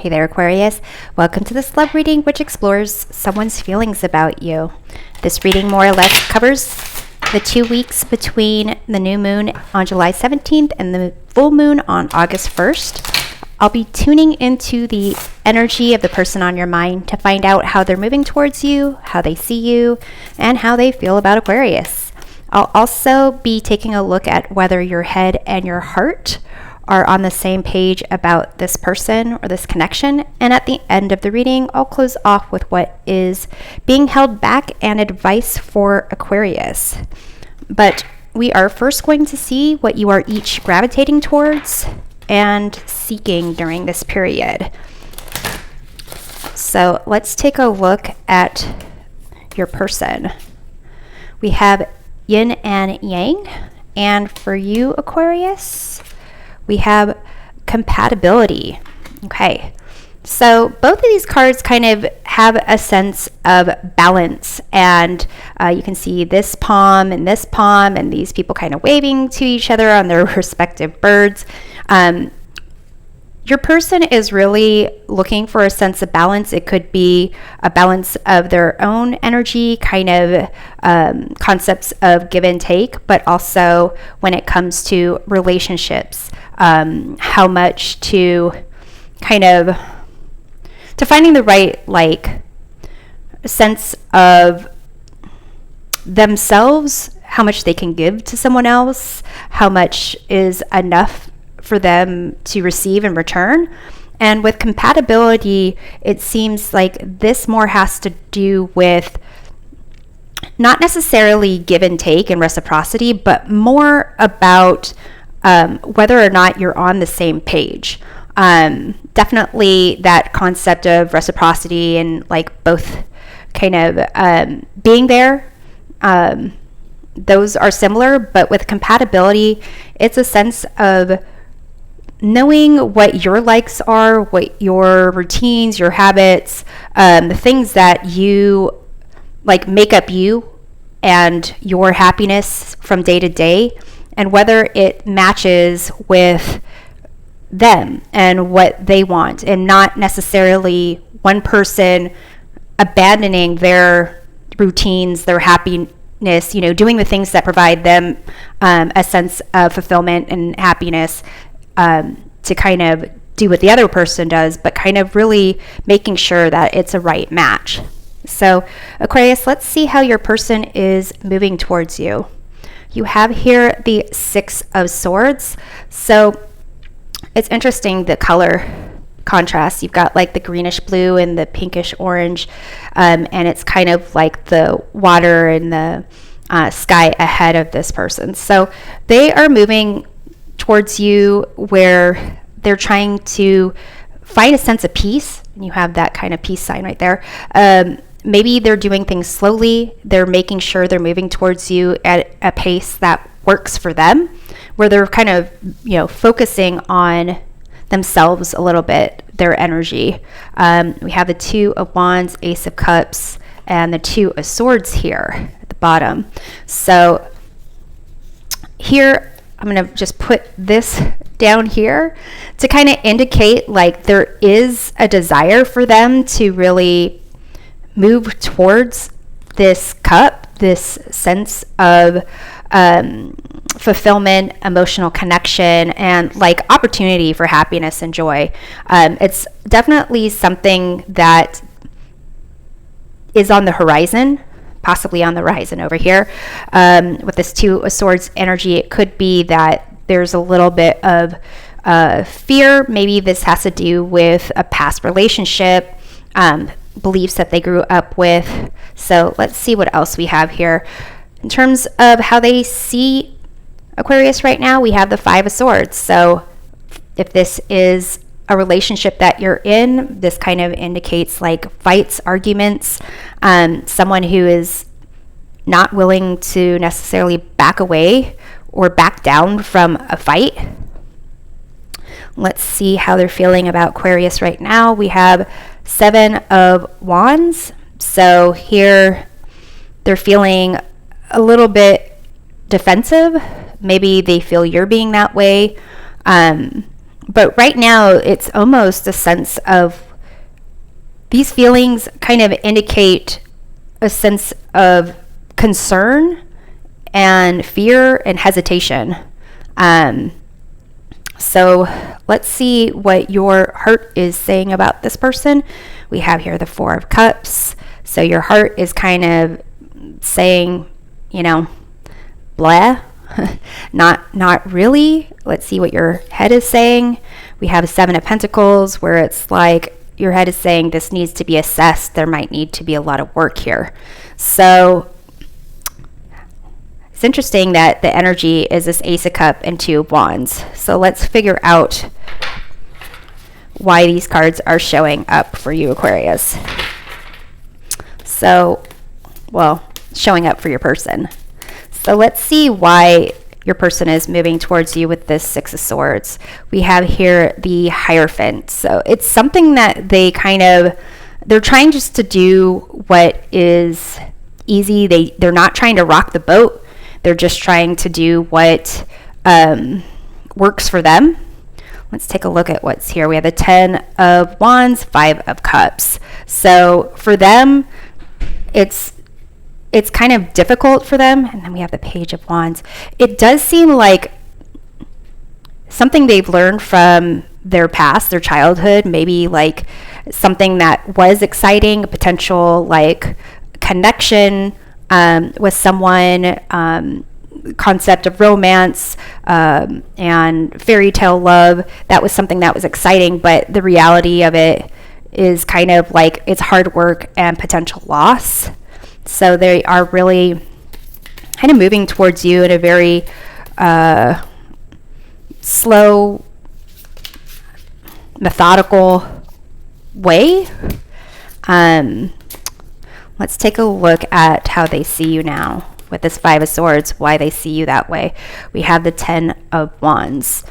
Hey there, Aquarius. Welcome to this love reading, which explores someone's feelings about you. This reading more or less covers the 2 weeks between the new moon on July 17th and the full moon on August 1st. I'll be tuning into the energy of the person on your mind to find out how they're moving towards you, how they see you, and how they feel about Aquarius. I'll also be taking a look at whether your head and your heart are on the same page about this person or this connection. And at the end of the reading, I'll close off with what is being held back and advice for Aquarius. But we are first going to see what you are each gravitating towards and seeking during this period. So let's take a look at your person. We have yin and yang. And for you, Aquarius, we have compatibility. Okay, so both of these cards kind of have a sense of balance, and you can see this palm and these people kind of waving to each other on their respective birds. Your person is really looking for a sense of balance. It could be a balance of their own energy, kind of concepts of give and take, but also when it comes to relationships, how much to kind of to finding the right sense of themselves, how much they can give to someone else, how much is enough for them to receive in return. And with compatibility, it seems like this more has to do with not necessarily give and take and reciprocity, but more about whether or not you're on the same page. Definitely that concept of reciprocity and like both kind of being there, those are similar, but with compatibility, it's a sense of knowing what your likes are, what your routines, your habits, the things that you like make up you and your happiness from day to day, and whether it matches with them and what they want, and not necessarily one person abandoning their routines, their happiness, doing the things that provide them a sense of fulfillment and happiness, to kind of do what the other person does, but kind of really making sure that it's a right match. So Aquarius, let's see how your person is moving towards you. You have here the Six of Swords. So it's interesting, the color contrast. You've got like the greenish blue and the pinkish orange, and it's kind of like the water and the sky ahead of this person. So they are moving towards you where they're trying to find a sense of peace, and you have that kind of peace sign right there. Maybe they're doing things slowly. They're making sure they're moving towards you at a pace that works for them, where they're kind of, focusing on themselves a little bit, their energy. We have the Two of Wands, Ace of Cups, and the Two of Swords here at the bottom. So here, I'm going to just put this down here to kind of indicate like there is a desire for them to really move towards this cup, this sense of fulfillment, emotional connection, and like opportunity for happiness and joy. It's definitely something that is on the horizon, possibly on the horizon over here. With this Two of Swords energy, it could be that there's a little bit of fear. Maybe this has to do with a past relationship, beliefs that they grew up with. So let's see what else we have here. In terms of how they see Aquarius right now, we have the Five of Swords. So if this is a relationship that you're in, this kind of indicates like fights, arguments, someone who is not willing to necessarily back away or back down from a fight. Let's see how they're feeling about Aquarius right now. We have Seven of Wands. So here they're feeling a little bit defensive. Maybe they feel you're being that way. But right now, it's almost a sense of these feelings kind of indicate a sense of concern and fear and hesitation. So let's see what your heart is saying about this person. We have here the Four of Cups. So your heart is kind of saying, you know, blah, not really. Let's see what your head is saying. We have a Seven of Pentacles, where it's like your head is saying this needs to be assessed. There might need to be a lot of work here. So it's interesting that the energy is this Ace of Cups and Two of Wands. So let's figure out why these cards are showing up for you, Aquarius. So, well, showing up for your person. So let's see why your person is moving towards you with this Six of Swords. We have here the Hierophant. So it's something that they're trying just to do what is easy. They're not trying to rock the boat. They're just trying to do what works for them. Let's take a look at what's here. We have the Ten of Wands, Five of Cups. So for them, it's kind of difficult for them. And then we have the Page of Wands. It does seem like something they've learned from their past, their childhood, maybe like something that was exciting, a potential like connection with someone, concept of romance and fairy tale love. That was something that was exciting, but the reality of it is kind of like it's hard work and potential loss. So they are really kind of moving towards you in a very slow, methodical way. Let's take a look at how they see you now with this Five of Swords, why they see you that way. We have the Ten of Wands.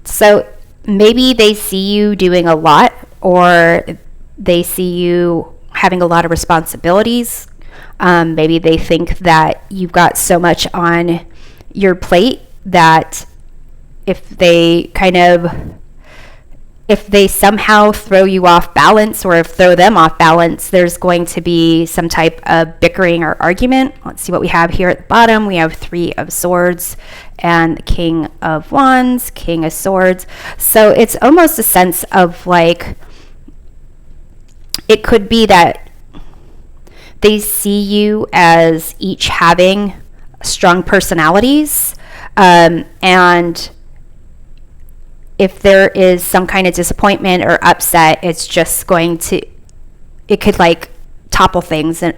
So maybe they see you doing a lot, or they see you having a lot of responsibilities. Maybe they think that you've got so much on your plate that if they somehow throw you off balance, or throw them off balance, there's going to be some type of bickering or argument. Let's see what we have here at the bottom. We have Three of Swords and the King of Wands, King of Swords. So it's almost a sense of like, it could be that they see you as each having strong personalities, and if there is some kind of disappointment or upset, it could like topple things in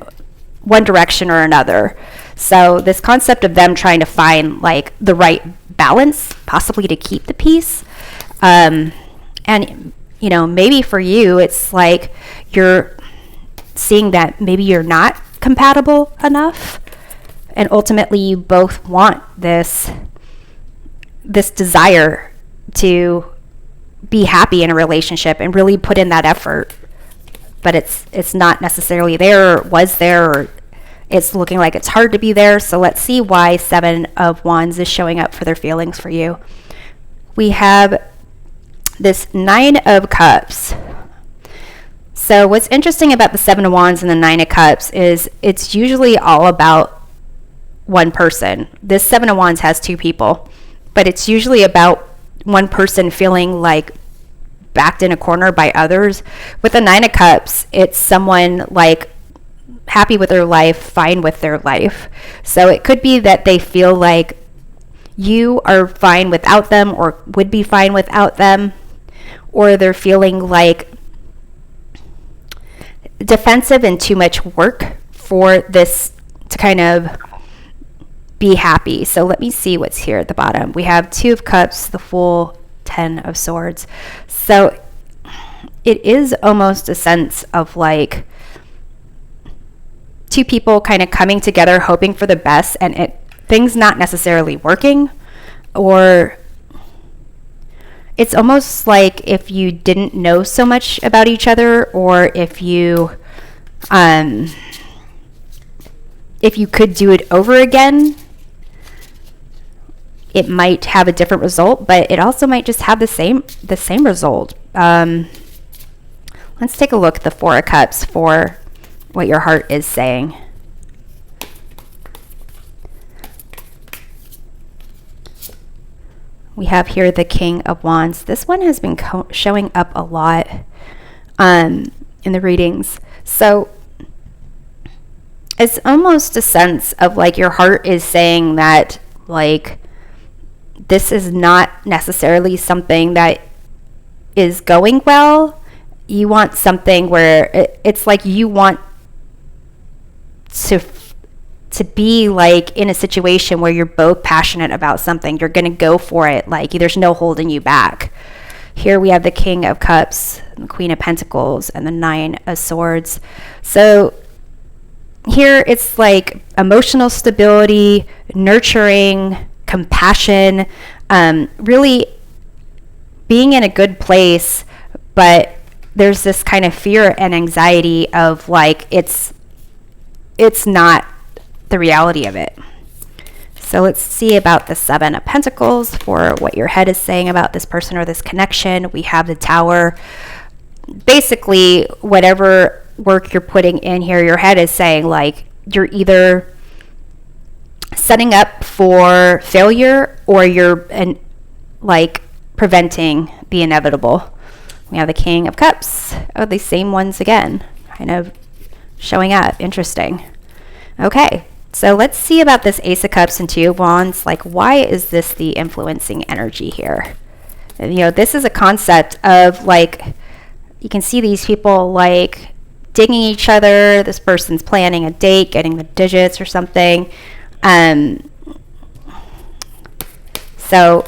one direction or another. So this concept of them trying to find like the right balance, possibly to keep the peace. And, you know, maybe for you, it's like you're seeing that maybe you're not compatible enough. And ultimately you both want this desire to be happy in a relationship and really put in that effort, but it's not necessarily there, or was there, or it's looking like it's hard to be there. So let's see why Seven of Wands is showing up for their feelings for you. We have this Nine of Cups. So what's interesting about the Seven of Wands and the Nine of Cups is it's usually all about one person. This Seven of Wands has two people, but it's usually about one person feeling like backed in a corner by others. With the Nine of Cups, it's someone like happy with their life, fine with their life. So it could be that they feel like you are fine without them, or would be fine without them, or they're feeling like defensive and too much work for this to kind of be happy. So let me see what's here at the bottom. We have Two of Cups, the Fool, Ten of Swords. So it is almost a sense of like two people kind of coming together, hoping for the best, and things not necessarily working. Or it's almost like if you didn't know so much about each other, or if you could do it over again, it might have a different result, but it also might just have the same result. Let's take a look at the Four of Cups for what your heart is saying. We have here the King of Wands. This one has been showing up a lot in the readings. So it's almost a sense of like your heart is saying that like this is not necessarily something that is going well. You want something where it's like you want to be like in a situation where you're both passionate about something. You're going to go for it. Like there's no holding you back. Here we have the King of Cups, the Queen of Pentacles, and the Nine of Swords. So here it's like emotional stability, nurturing, compassion, really being in a good place, but there's this kind of fear and anxiety of like it's not the reality of it. So let's see about the Seven of Pentacles for what your head is saying about this person or this connection. We have the Tower. Basically, whatever work you're putting in here, your head is saying like you're either setting up for failure or you're like preventing the inevitable. We have the King of Cups. Oh, the same ones again, kind of showing up. Interesting. Okay, so let's see about this Ace of Cups and Two of Wands. Like, why is this the influencing energy here? And, you know, this is a concept of like, you can see these people like digging each other. This person's planning a date, getting the digits or something. So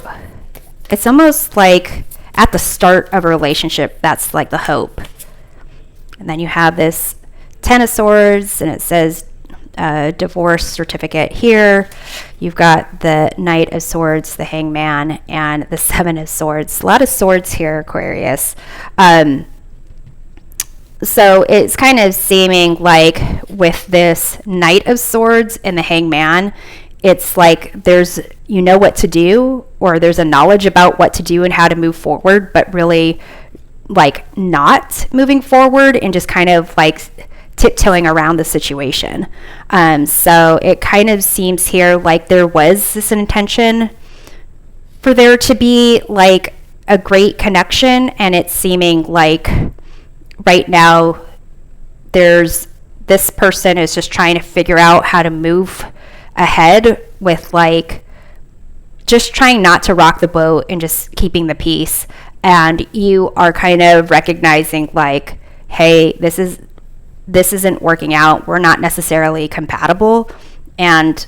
it's almost like at the start of a relationship, that's like the hope. And then you have this Ten of Swords, and it says divorce certificate here. You've got the Knight of Swords, the Hangman, and the Seven of Swords. A lot of swords here, Aquarius. So it's kind of seeming like with this Knight of Swords and the Hangman, it's like there's, you know what to do, or there's a knowledge about what to do and how to move forward, but really like not moving forward and just kind of like tiptoeing around the situation. So it kind of seems here like there was this intention for there to be like a great connection, and it's seeming like right now there's this person is just trying to figure out how to move ahead with like just trying not to rock the boat and just keeping the peace. And you are kind of recognizing like, hey, this isn't working out. We're not necessarily compatible. And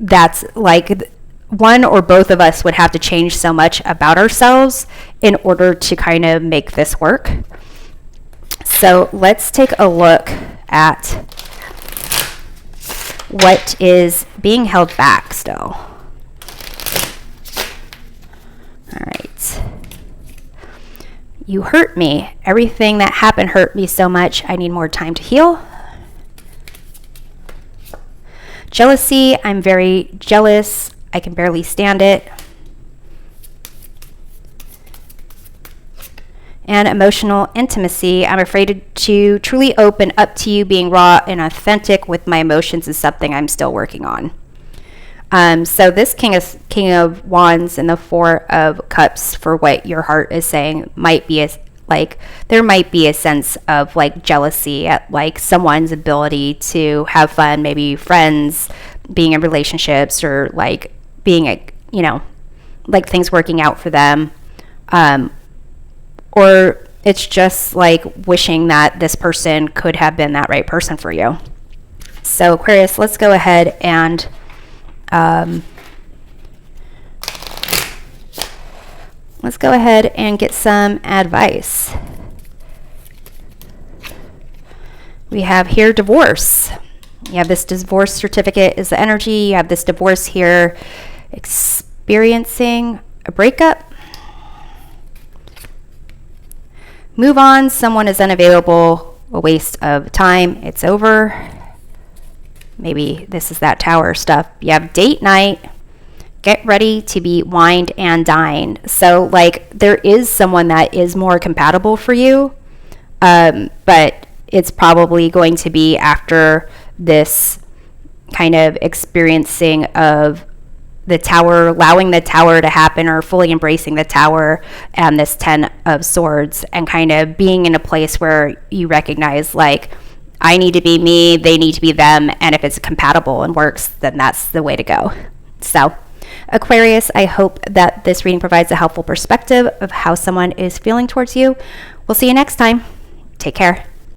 that's like one or both of us would have to change so much about ourselves in order to kind of make this work. So let's take a look at what is being held back still. All right. You hurt me. Everything that happened hurt me so much. I need more time to heal. Jealousy. I'm very jealous. I can barely stand it. And emotional intimacy. I'm afraid to truly open up to you. Being raw and authentic with my emotions is something I'm still working on. So this King of Wands and the Four of Cups for what your heart is saying might be there might be a sense of like jealousy at like someone's ability to have fun, maybe friends, being in relationships, or like being like things working out for them. Or it's just like wishing that this person could have been that right person for you. So Aquarius, let's go ahead and get some advice. We have here divorce. You have this divorce certificate is the energy. You have this divorce here, experiencing a breakup. Move on. Someone is unavailable. A waste of time. It's over. Maybe this is that Tower stuff. You have date night. get ready to be wined and dined. So like there is someone that is more compatible for you, but it's probably going to be after this kind of experiencing of the tower, allowing the tower to happen, or fully embracing the tower and this 10 of swords, and kind of being in a place where you recognize like, I need to be me, they need to be them, and if it's compatible and works, then that's the way to go. So Aquarius, I hope that this reading provides a helpful perspective of how someone is feeling towards you. We'll see you next time. Take care.